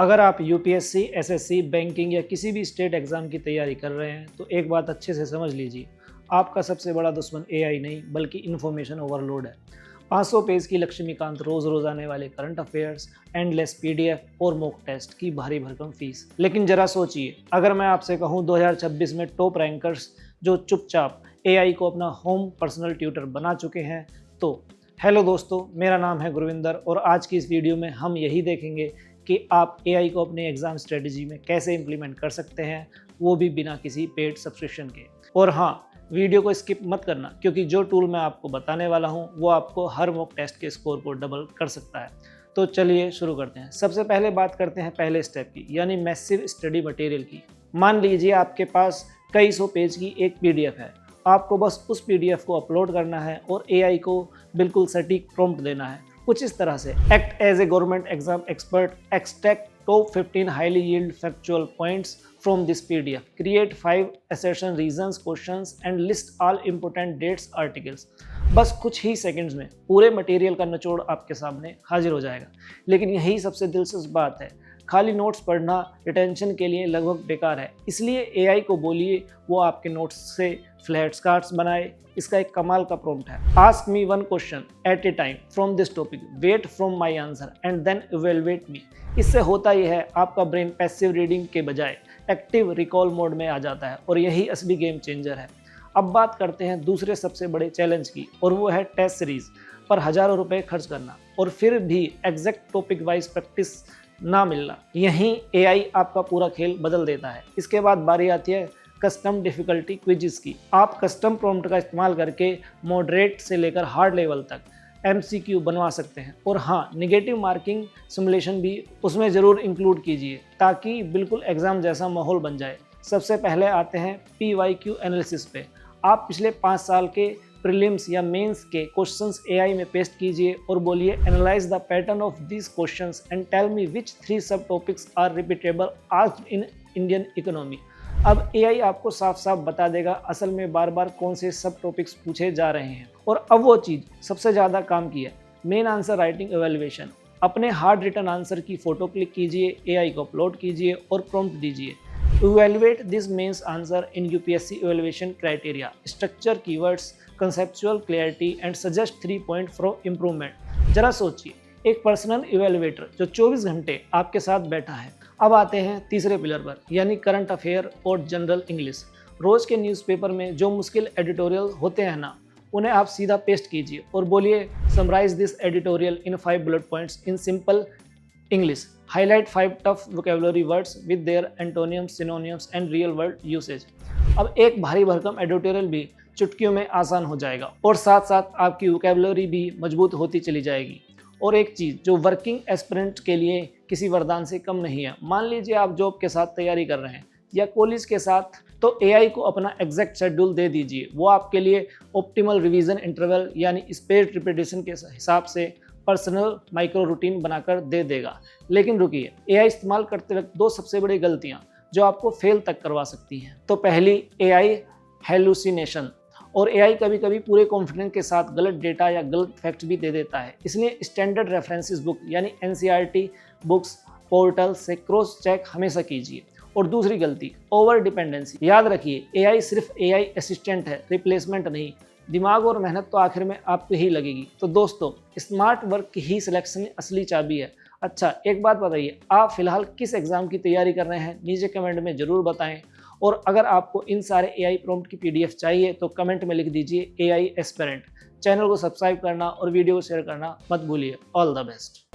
अगर आप UPSC, SSC, banking या किसी भी स्टेट एग्जाम की तैयारी कर रहे हैं तो एक बात अच्छे से समझ लीजिए, आपका सबसे बड़ा दुश्मन एआई नहीं बल्कि इन्फॉर्मेशन ओवरलोड है। 500 पेज की लक्ष्मीकांत रोज आने वाले करंट अफेयर्स, एंडलेस पीडीएफ और मॉक टेस्ट की भारी भरकम फीस। लेकिन जरा सोचिए, अगर मैं आपसे कहूं 2026 में टॉप रैंकर्स जो चुपचाप एआई को अपना होम पर्सनल ट्यूटर बना चुके हैं तो हेलो दोस्तों, मेरा नाम है गुरविंदर और आज की इस वीडियो में हम यही देखेंगे कि आप एआई को अपने एग्जाम स्ट्रेटजी में कैसे इंप्लीमेंट कर सकते हैं, वो भी बिना किसी पेड सब्सक्रिप्शन के। और हाँ, वीडियो को स्किप मत करना क्योंकि जो टूल मैं आपको बताने वाला हूँ वो आपको हर मॉक टेस्ट के स्कोर को डबल कर सकता है। तो चलिए शुरू करते हैं। सबसे पहले बात करते हैं पहले स्टेप की, यानी मैसिव स्टडी मटेरियल की। मान लीजिए आपके पास कई सौ पेज की एक पीडीएफ है, आपको बस उस पीडीएफ को अपलोड करना है और एआई को बिल्कुल सटीक प्रॉम्प्ट देना है। कुछ इस तरह से: act as a government exam expert, extract top 15 highly yield factual points from this PDF, create 5 assertion reasons questions and list all important dates articles. बस कुछ ही सेकंड्स में पूरे मटेरियल का निचोड़ आपके सामने हाजिर हो जाएगा। लेकिन यही सबसे दिलचस्प बात है, खाली नोट्स पढ़ना रिटेंशन के लिए लगभग बेकार है। इसलिए एआई को बोलिए वो आपके नोट्स से फ्लैट कार्ड्स बनाए। इसका एक कमाल का प्रॉम्प्ट है: ask me one question at a time from this topic, wait from my answer and then evaluate me. इससे होता ही है, आपका ब्रेन पैसिव रीडिंग के बजाय एक्टिव रिकॉल मोड में आ जाता है और यही असली गेम चेंजर है। अब बात करते हैं दूसरे सबसे बड़े चैलेंज की, और वो है टेस्ट सीरीज पर हजारों रुपए खर्च करना और फिर भी एग्जैक्ट टॉपिक वाइज प्रैक्टिस ना मिलना। यहीं एआई आपका पूरा खेल बदल देता है। इसके बाद बारी आती है कस्टम डिफिकल्टी क्विज़ की। आप कस्टम प्रॉम्प्ट का इस्तेमाल करके मॉडरेट से लेकर हार्ड लेवल तक एमसीक्यू बनवा सकते हैं। और हाँ, निगेटिव मार्किंग सिमुलेशन भी उसमें ज़रूर इंक्लूड कीजिए ताकि बिल्कुल एग्ज़ाम जैसा माहौल बन जाए। सबसे पहले आते हैं पीवाईक्यू एनालिसिस पे। आप पिछले 5 साल के प्रीलिम्स या मेंस के क्वेश्चंस एआई में पेस्ट कीजिए और बोलिए, analyse the pattern of this questions and tell me which 3 sub topics are repeatable asked in Indian economy. अब एआई आपको साफ साफ बता देगा असल में बार बार कौन से सब टॉपिक्स पूछे जा रहे हैं। और अब वो चीज़ सबसे ज़्यादा काम की है, मेन आंसर राइटिंग एवेल्युएशन। अपने हार्ड रिटन आंसर की फ़ोटो क्लिक कीजिए, एआई को अपलोड कीजिए और प्रॉम्प्ट दीजिए, evaluate this mains answer in UPSC evaluation criteria, structure, keywords, conceptual clarity and suggest 3 point for improvement. जरा सोचिए, एक पर्सनल इवैल्यूएटर जो 24 घंटे आपके साथ बैठा है। अब आते हैं तीसरे पिलर पर, यानी करंट अफेयर और जनरल इंग्लिश। रोज़ के न्यूज़पेपर में जो मुश्किल एडिटोरियल होते हैं ना, उन्हें आप सीधा पेस्ट कीजिए और बोलिए, summarise this editorial in 5 bullet points in simple English, highlight 5 tough vocabulary words with their antonyms, synonyms and real world usage. अब एक भारी भरकम एडिटोरियल भी चुटकियों में आसान हो जाएगा और साथ साथ आपकी वोकेबुलरी भी मजबूत होती चली जाएगी। और एक चीज़ जो वर्किंग एस्पिरेंट के लिए किसी वरदान से कम नहीं है, मान लीजिए आप जॉब के साथ तैयारी कर रहे हैं या कॉलेज के साथ, तो एआई को अपना एग्जैक्ट शेड्यूल दे दीजिए। वो आपके लिए ऑप्टिमल रिवीजन इंटरवल यानी स्पेस्ड रिपीटेशन के हिसाब से पर्सनल माइक्रो रूटीन बनाकर दे देगा। लेकिन रुकिए, एआई इस्तेमाल करते वक्त 2 सबसे बड़ी गलतियाँ जो आपको फेल तक करवा सकती हैं। तो पहली, एआई हेलुसिनेशन। और एआई कभी कभी पूरे कॉन्फिडेंस के साथ गलत डेटा या गलत फैक्ट भी दे देता है। इसलिए स्टैंडर्ड रेफरेंसेस बुक यानी एनसीईआरटी बुक्स पोर्टल से क्रॉस चेक हमेशा कीजिए। और दूसरी गलती, ओवर डिपेंडेंसी। याद रखिए, एआई सिर्फ एआई असिस्टेंट है, रिप्लेसमेंट नहीं। दिमाग और मेहनत तो आखिर में आपको ही लगेगी। तो दोस्तों, स्मार्ट वर्क ही सिलेक्शन असली चाबी है। अच्छा, एक बात बताइए, आप फिलहाल किस एग्जाम की तैयारी कर रहे हैं? नीचे कमेंट में ज़रूर बताएं। और अगर आपको इन सारे एआई प्रॉम्प्ट की पीडीएफ चाहिए तो कमेंट में लिख दीजिए एआई एस्पिरेंट। चैनल को सब्सक्राइब करना और वीडियो को शेयर करना मत भूलिए। All the best.